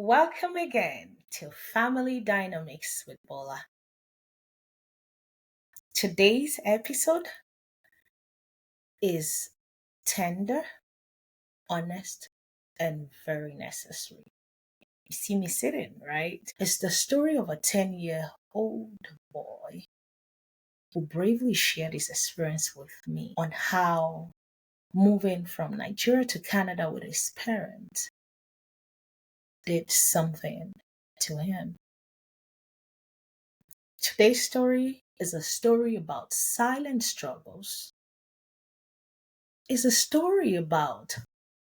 Welcome again to Family Dynamics with Bola. Today's episode is tender, honest, and very necessary. You see me sitting, right? It's the story of a 10-year-old boy who bravely shared his experience with me on how moving from Nigeria to Canada with his parents did something to him. Today's story is a story about silent struggles. It's a story about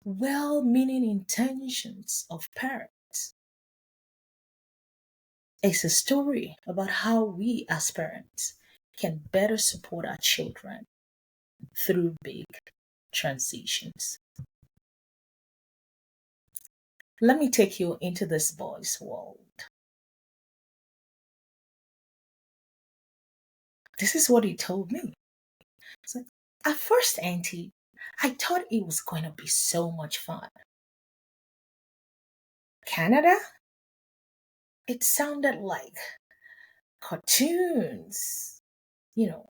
well meaning intentions of parents. It's a story about how we as parents can better support our children through big transitions. Let me take you into this boy's world. This is what he told me. So, at first, Auntie, I thought it was going to be so much fun. Canada? It sounded like cartoons,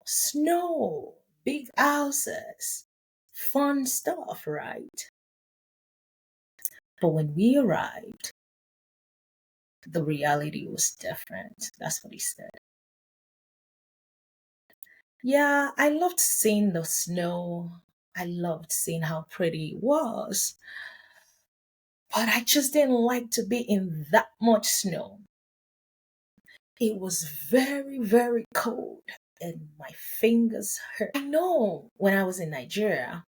snow, big houses, fun stuff, right? But when we arrived, the reality was different. That's what he said. Yeah, I loved seeing the snow. I loved seeing how pretty it was. But I just didn't like to be in that much snow. It was very, very cold and my fingers hurt. I know when I was in Nigeria,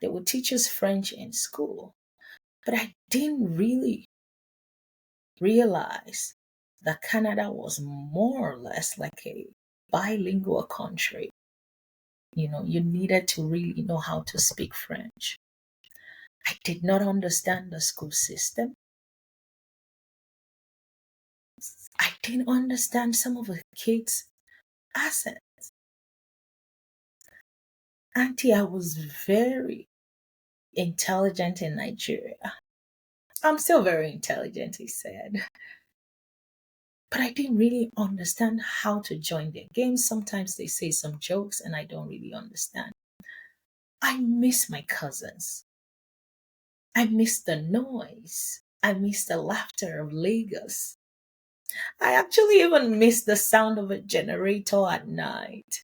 they would teach us French in school, but I didn't really realize that Canada was more or less like a bilingual country. You needed to really know how to speak French. I did not understand the school system. I didn't understand some of the kids' accent. Auntie, I was very intelligent in Nigeria. I'm still very intelligent, he said. But I didn't really understand how to join their games. Sometimes they say some jokes and I don't really understand. I miss my cousins. I miss the noise. I miss the laughter of Lagos. I actually even miss the sound of a generator at night.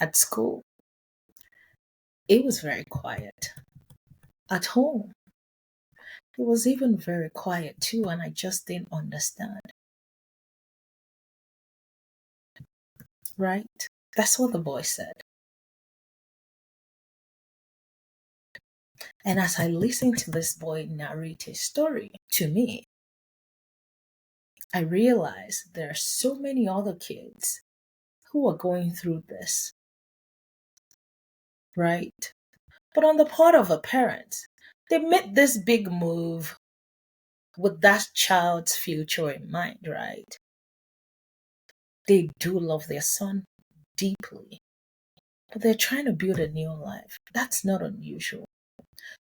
At school, it was very quiet. At home, it was even very quiet too, and I just didn't understand. Right? That's what the boy said. And as I listened to this boy narrate his story to me, I realized there are so many other kids who are going through this, right? But on the part of a parent, they made this big move with that child's future in mind, right? They do love their son deeply, but they're trying to build a new life. That's not unusual.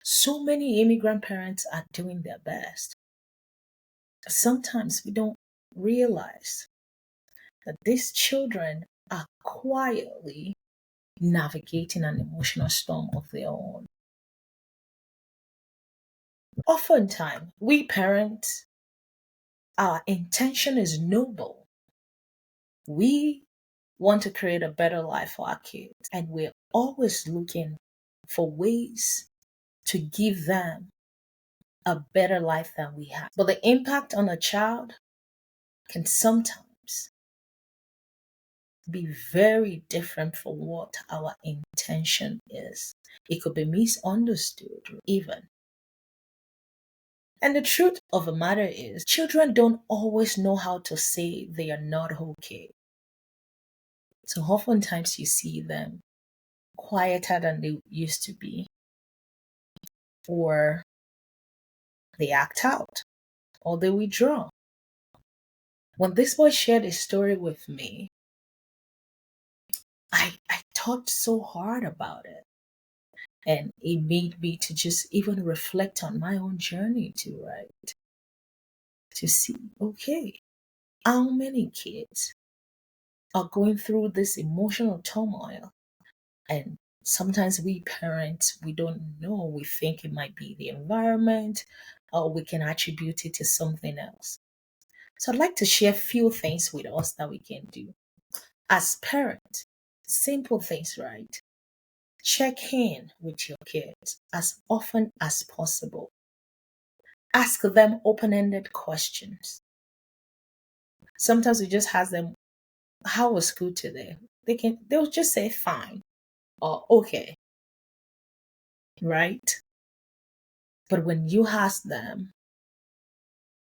So many immigrant parents are doing their best. Sometimes we don't realize that these children are quietly navigating an emotional storm of their own. Oftentimes, we parents, our intention is noble. We want to create a better life for our kids, and we're always looking for ways to give them a better life than we have. But the impact on a child can sometimes be very different from what our intention is. It could be misunderstood, even. And the truth of the matter is, children don't always know how to say they are not okay. So oftentimes you see them quieter than they used to be, or they act out, or they withdraw. When this boy shared his story with me, I thought so hard about it. And it made me to just even reflect on my own journey too, right? To see, okay, how many kids are going through this emotional turmoil. And sometimes we parents, we don't know. We think it might be the environment or we can attribute it to something else. So I'd like to share a few things with us that we can do. As parents, simple things, right? Check in with your kids as often as possible. Ask them open-ended questions. Sometimes we just ask them, how was school today? They'll just say fine or okay, right? But when you ask them,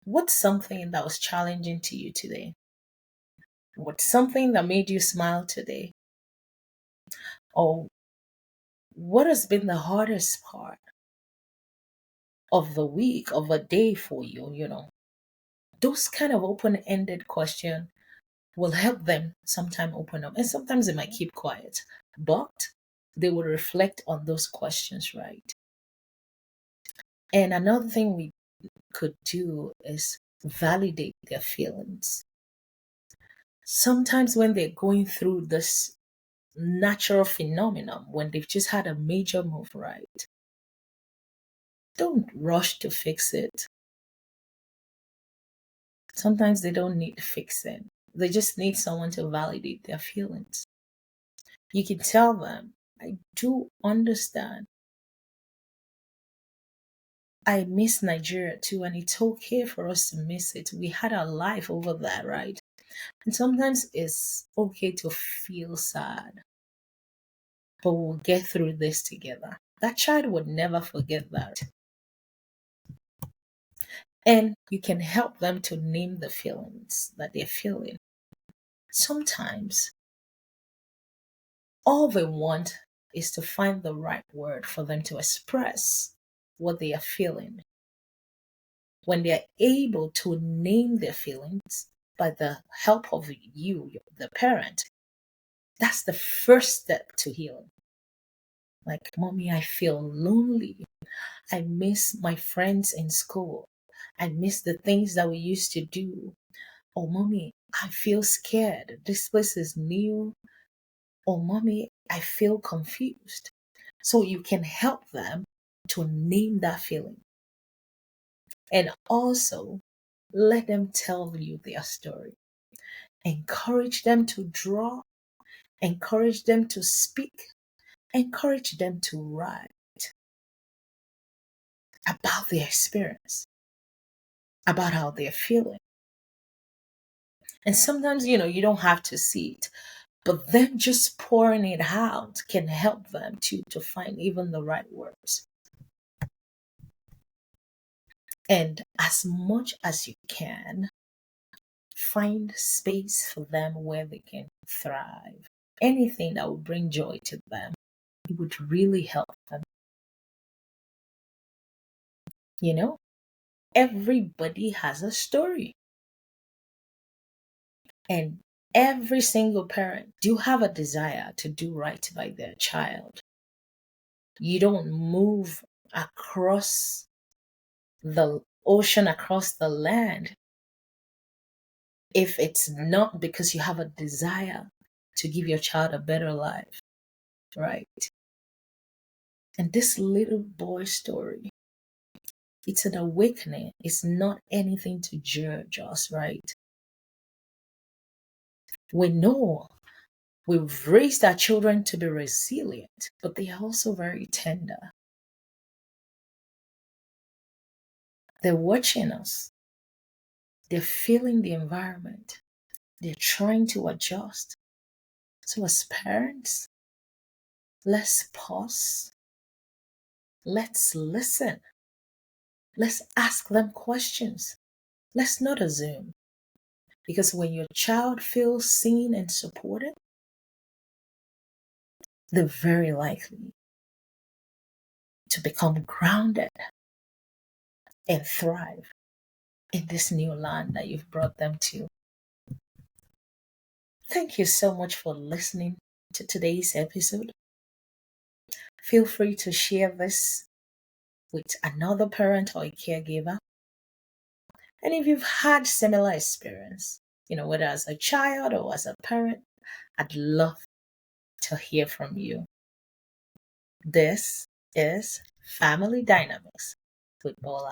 what's something that was challenging to you today? What's something that made you smile today? Or what has been the hardest part of the week, of a day for you? Those kind of open-ended questions will help them sometime open up. And sometimes they might keep quiet, but they will reflect on those questions, right? And another thing we could do is validate their feelings. Sometimes when they're going through this natural phenomenon, when they've just had a major move, right, don't rush to fix it. Sometimes they don't need fixing. They just need someone to validate their feelings. You can tell them, I do understand. I miss Nigeria too, and it's okay for us to miss it. We had our life over there, right? And sometimes it's okay to feel sad, but we'll get through this together. That child would never forget that. And you can help them to name the feelings that they're feeling. Sometimes all they want is to find the right word for them to express what they are feeling. When they're able to name their feelings by the help of you, the parent, that's the first step to healing. Like, mommy, I feel lonely. I miss my friends in school. I miss the things that we used to do. Oh, mommy, I feel scared. This place is new. Oh, mommy, I feel confused. So you can help them to name that feeling. And also let them tell you their story. Encourage them to draw, encourage them to speak, encourage them to write about their experience, about how they're feeling. And sometimes, you don't have to see it, but them just pouring it out can help them to find even the right words. And as much as you can, find space for them where they can thrive. Anything that will bring joy to them, it would really help them. You know, everybody has a story, and every single parent do have a desire to do right by their child. You don't move across the ocean, across the land, if it's not because you have a desire to give your child a better life, right? And this little boy story, it's an awakening. It's not anything to judge us, right? We know we've raised our children to be resilient, but they are also very tender. They're watching us, they're feeling the environment, they're trying to adjust. So, as parents, let's pause, let's listen, let's ask them questions. Let's not assume. Because when your child feels seen and supported, they're very likely to become grounded and thrive in this new land that you've brought them to. Thank you so much for listening to today's episode. Feel free to share this with another parent or a caregiver. And if you've had similar experience, whether as a child or as a parent, I'd love to hear from you. This is Family Dynamics with Bola.